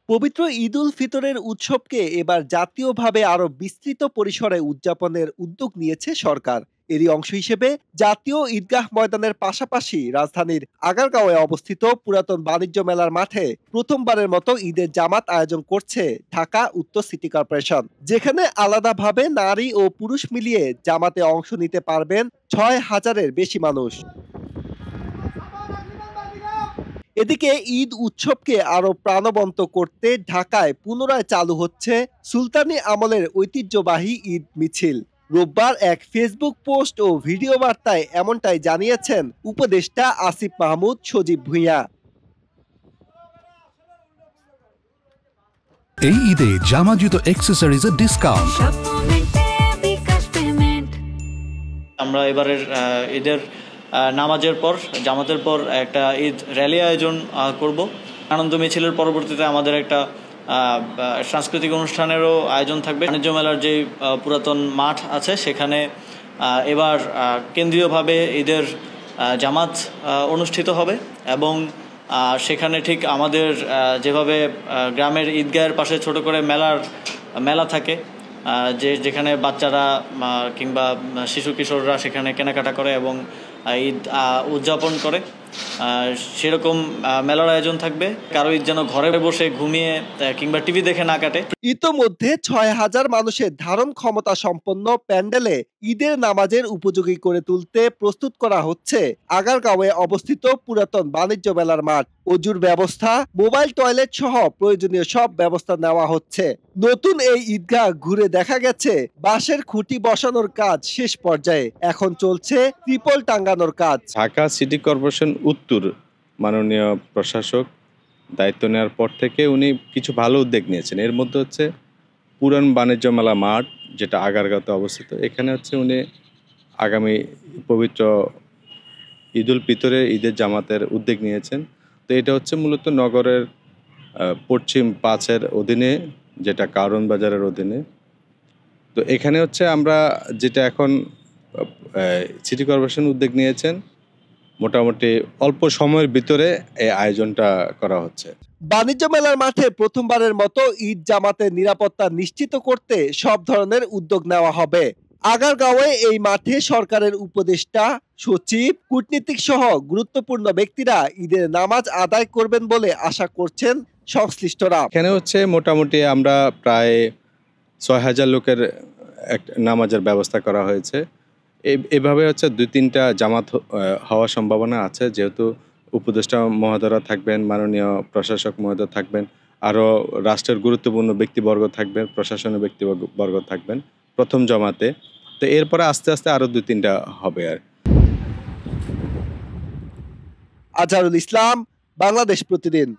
পবিত্র ঈদ উল ফিতরের উৎসবকে এবার জাতীয়ভাবে আরো বিস্তৃত পরিসরে উদযাপনের উদ্যোগ নিয়েছে সরকার। এরই অংশ হিসেবে জাতীয় ঈদগাহ ময়দানের পাশাপাশি রাজধানীর আগারগাঁওয়ে অবস্থিত পুরাতন বাণিজ্য মেলার মাঠে প্রথমবারের মতো ঈদের জামাত আয়োজন করছে ঢাকা উত্তর সিটি কর্পোরেশন, যেখানে আলাদাভাবে নারী ও পুরুষ মিলিয়ে জামাতে অংশ নিতে পারবেন ৬,০০০-এর বেশি মানুষ। এদিকে ঈদ উৎসবকে আরো প্রাণবন্ত করতে ঢাকায় পুনরায় চালু হচ্ছে সুলতানি আমলের ঐতিহ্যবাহী ঈদ মিছিল। রোববার এক ফেসবুক পোস্ট ও ভিডিও বার্তায় এমনটাই জানিয়েছেন উপদেষ্টা আসিফ মাহমুদ সজীব ভুঁইয়া। এই ঈদে জামা জুতো অ্যাক্সেসরিজের ডিসকাউন্ট। আমরা এবারের ঈদের নামাজের পর জামাতের পর একটা ঈদ র্যালি আয়োজন করব। আনন্দ মিছিলের পরবর্তীতে আমাদের একটা সাংস্কৃতিক অনুষ্ঠানেরও আয়োজন থাকবে। বাণিজ্য মেলার যে পুরাতন মাঠ আছে সেখানে এবার কেন্দ্রীয়ভাবে ঈদের জামাত অনুষ্ঠিত হবে এবং সেখানে ঠিক আমাদের যেভাবে গ্রামের ঈদগাহের পাশে ছোট করে মেলা থাকে, যেখানে বাচ্চারা কিংবা শিশু কিশোররা সেখানে কেনাকাটা করে এবং ঈদ উদযাপন করে, সেরকম মেলার আয়োজন থাকবে। কারো ঈদ যেন ঘরে বসে ঘুমিয়ে কিংবা টিভি দেখে না কাটে। ইতোমধ্যে ৬,০০০ মানুষের ধারণ ক্ষমতা সম্পন্ন প্যান্ডেলে ঈদের নামাজের উপযোগী করে তুলতে প্রস্তুত করা হচ্ছে আগারগাঁওয়ে অবস্থিত পুরাতন বাণিজ্য মেলার মাঠ। অজুর ব্যবস্থা, মোবাইল টয়লেট সহ প্রয়োজনীয় সব ব্যবস্থা নেওয়া হচ্ছে। নতুন এই ঈদগাহ ঘুরে দেখা গেছে বাঁশের খুঁটি বসানোর কাজ শেষ পর্যায়ে, এখন চলছে ত্রিপল টাঙ্গানোর কাজ। ঢাকা সিটি কর্পোরেশন উত্তর মাননীয় প্রশাসক দায়িত্ব নেওয়ার পর থেকে উনি কিছু ভালো উদ্যোগ নিয়েছেন। এর মধ্যে হচ্ছে পুরান বাণিজ্য মেলা মাঠ, যেটা আগারগাঁওতে অবস্থিত, এখানে হচ্ছে উনি আগামী পবিত্র ঈদ উল ফিতরে ঈদের জামাতের উদ্যোগ নিয়েছেন। তো এটা হচ্ছে মূলত নগরের পশ্চিম ৫-এর অধীনে, যেটা কারণ বাজারের অধীনে। তো এখানে হচ্ছে আমরা যেটা এখন সিটি কর্পোরেশন উদ্যোগ নিয়েছেন, মোটামুটি অল্প সময়ের ভিতরে এই আয়োজনটা করা হচ্ছে। বাণিজ্য মেলার মাঠে প্রথমবারের মতো ঈদ জামাতের নিরাপত্তা নিশ্চিত করতে সব ধরনের উদ্যোগ নেওয়া হবে। আগারগাঁওয়ে এই মাঠে সরকারের উপদেষ্টা, সচিব, কূটনীতিক সহ গুরুত্বপূর্ণ ব্যক্তিরা ঈদের নামাজ আদায় করবেন বলে আশা করছেন সংশ্লিষ্টরা। এখানে হচ্ছে মোটামুটি আমরা প্রায় ৬,০০০ লোকের নামাজের ব্যবস্থা করা হয়েছে। এভাবে হচ্ছে ২-৩টা জামাত হওয়ার সম্ভাবনা আছে, যেহেতু উপদেষ্টা মহোদয়রা থাকবেন, মাননীয় প্রশাসক মহোদয় থাকবেন, আরও রাষ্ট্রের গুরুত্বপূর্ণ ব্যক্তিবর্গ থাকবেন, প্রশাসনের ব্যক্তিবর্গ থাকবেন প্রথম জমাতে। তো এরপরে আস্তে আস্তে আরও ২-৩টা হবে। আর আজহারুল ইসলাম, বাংলাদেশ প্রতিদিন।